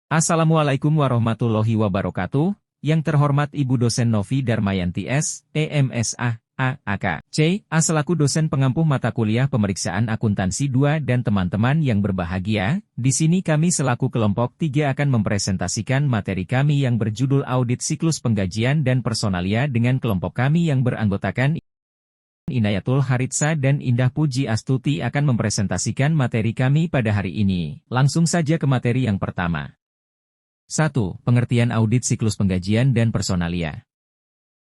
Assalamualaikum warahmatullahi wabarakatuh. Yang terhormat Ibu Dosen Novi Darmayanti S, EMSA, AK, C, A selaku dosen pengampu mata kuliah pemeriksaan akuntansi 2 dan teman-teman yang berbahagia, di sini kami selaku kelompok 3 akan mempresentasikan materi kami yang berjudul Audit Siklus Penggajian dan Personalia dengan kelompok kami yang beranggotakan Inayatul Haritsa dan Indah Puji Astuti akan mempresentasikan materi kami pada hari ini. Langsung saja ke materi yang pertama. 1. Pengertian audit siklus penggajian dan personalia.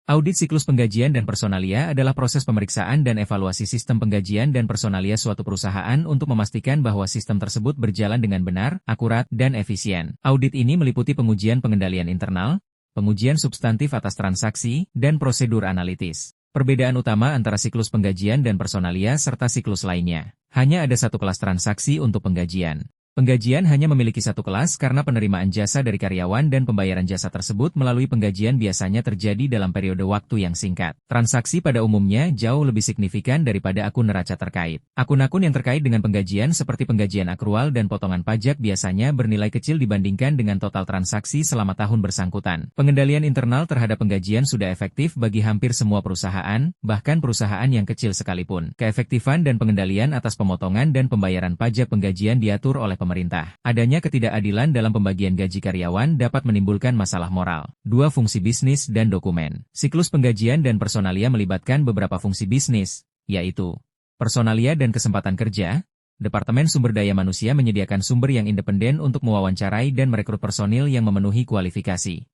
Audit siklus penggajian dan personalia adalah proses pemeriksaan dan evaluasi sistem penggajian dan personalia suatu perusahaan untuk memastikan bahwa sistem tersebut berjalan dengan benar, akurat, dan efisien. Audit ini meliputi pengujian pengendalian internal, pengujian substantif atas transaksi, dan prosedur analitis. Perbedaan utama antara siklus penggajian dan personalia serta siklus lainnya. Hanya ada satu kelas transaksi untuk penggajian. Penggajian hanya memiliki satu kelas karena penerimaan jasa dari karyawan dan pembayaran jasa tersebut melalui penggajian biasanya terjadi dalam periode waktu yang singkat. Transaksi pada umumnya jauh lebih signifikan daripada akun neraca terkait. Akun-akun yang terkait dengan penggajian seperti penggajian akrual dan potongan pajak biasanya bernilai kecil dibandingkan dengan total transaksi selama tahun bersangkutan. Pengendalian internal terhadap penggajian sudah efektif bagi hampir semua perusahaan, bahkan perusahaan yang kecil sekalipun. Keefektifan dan pengendalian atas pemotongan dan pembayaran pajak penggajian diatur oleh pemerintah. Adanya ketidakadilan dalam pembagian gaji karyawan dapat menimbulkan masalah moral. 2. Fungsi bisnis dan dokumen. Siklus penggajian dan personalia melibatkan beberapa fungsi bisnis, yaitu personalia dan kesempatan kerja. Departemen Sumber Daya Manusia menyediakan sumber yang independen untuk mewawancarai dan merekrut personil yang memenuhi kualifikasi.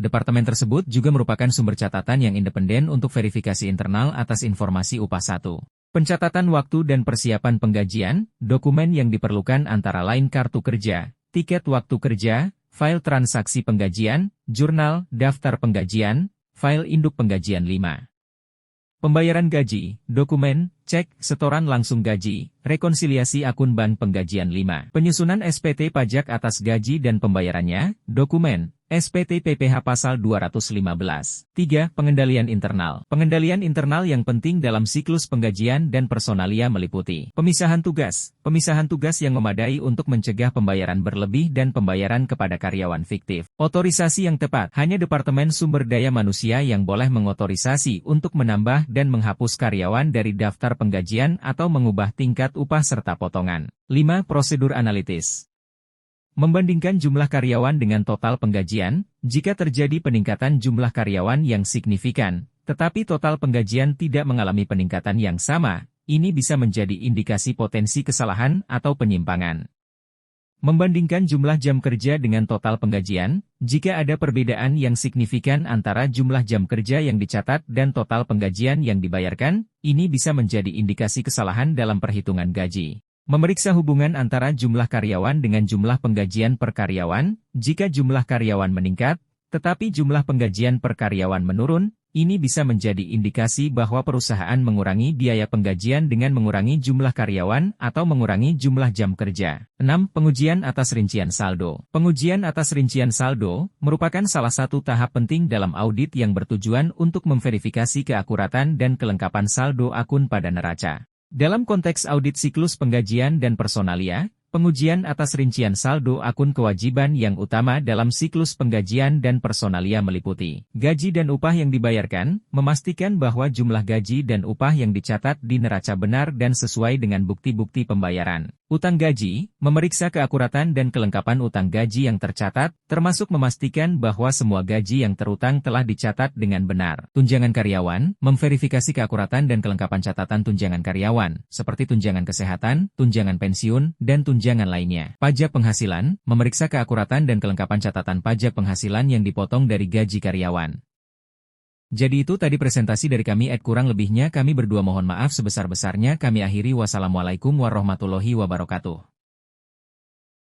Departemen tersebut juga merupakan sumber catatan yang independen untuk verifikasi internal atas informasi upah 1. Pencatatan waktu dan persiapan penggajian, dokumen yang diperlukan antara lain kartu kerja, tiket waktu kerja, file transaksi penggajian, jurnal, daftar penggajian, file induk penggajian 5. Pembayaran gaji, dokumen, cek, setoran langsung gaji, rekonsiliasi akun bank penggajian 5. Penyusunan SPT pajak atas gaji dan pembayarannya, dokumen, SPT PPh Pasal 215. 3. Pengendalian internal. Pengendalian internal yang penting dalam siklus penggajian dan personalia meliputi pemisahan tugas. Pemisahan tugas yang memadai untuk mencegah pembayaran berlebih dan pembayaran kepada karyawan fiktif. Otorisasi yang tepat. Hanya Departemen Sumber Daya Manusia yang boleh mengotorisasi untuk menambah dan menghapus karyawan dari daftar penggajian atau mengubah tingkat upah serta potongan. 5. Prosedur analitis. Membandingkan jumlah karyawan dengan total penggajian, jika terjadi peningkatan jumlah karyawan yang signifikan, tetapi total penggajian tidak mengalami peningkatan yang sama, ini bisa menjadi indikasi potensi kesalahan atau penyimpangan. Membandingkan jumlah jam kerja dengan total penggajian, jika ada perbedaan yang signifikan antara jumlah jam kerja yang dicatat dan total penggajian yang dibayarkan, ini bisa menjadi indikasi kesalahan dalam perhitungan gaji. Memeriksa hubungan antara jumlah karyawan dengan jumlah penggajian per karyawan, jika jumlah karyawan meningkat, tetapi jumlah penggajian per karyawan menurun, ini bisa menjadi indikasi bahwa perusahaan mengurangi biaya penggajian dengan mengurangi jumlah karyawan atau mengurangi jumlah jam kerja. 6. Pengujian atas rincian saldo. Pengujian atas rincian saldo merupakan salah satu tahap penting dalam audit yang bertujuan untuk memverifikasi keakuratan dan kelengkapan saldo akun pada neraca. Dalam konteks audit siklus penggajian dan personalia, pengujian atas rincian saldo akun kewajiban yang utama dalam siklus penggajian dan personalia meliputi gaji dan upah yang dibayarkan, memastikan bahwa jumlah gaji dan upah yang dicatat di neraca benar dan sesuai dengan bukti-bukti pembayaran. Utang gaji, memeriksa keakuratan dan kelengkapan utang gaji yang tercatat, termasuk memastikan bahwa semua gaji yang terutang telah dicatat dengan benar. Tunjangan karyawan, memverifikasi keakuratan dan kelengkapan catatan tunjangan karyawan, seperti tunjangan kesehatan, tunjangan pensiun, dan tunjangan lainnya. Pajak penghasilan, memeriksa keakuratan dan kelengkapan catatan pajak penghasilan yang dipotong dari gaji karyawan. Jadi itu tadi presentasi dari kami. Kurang lebihnya kami berdua mohon maaf sebesar-besarnya. Kami akhiri. Wassalamualaikum warahmatullahi wabarakatuh.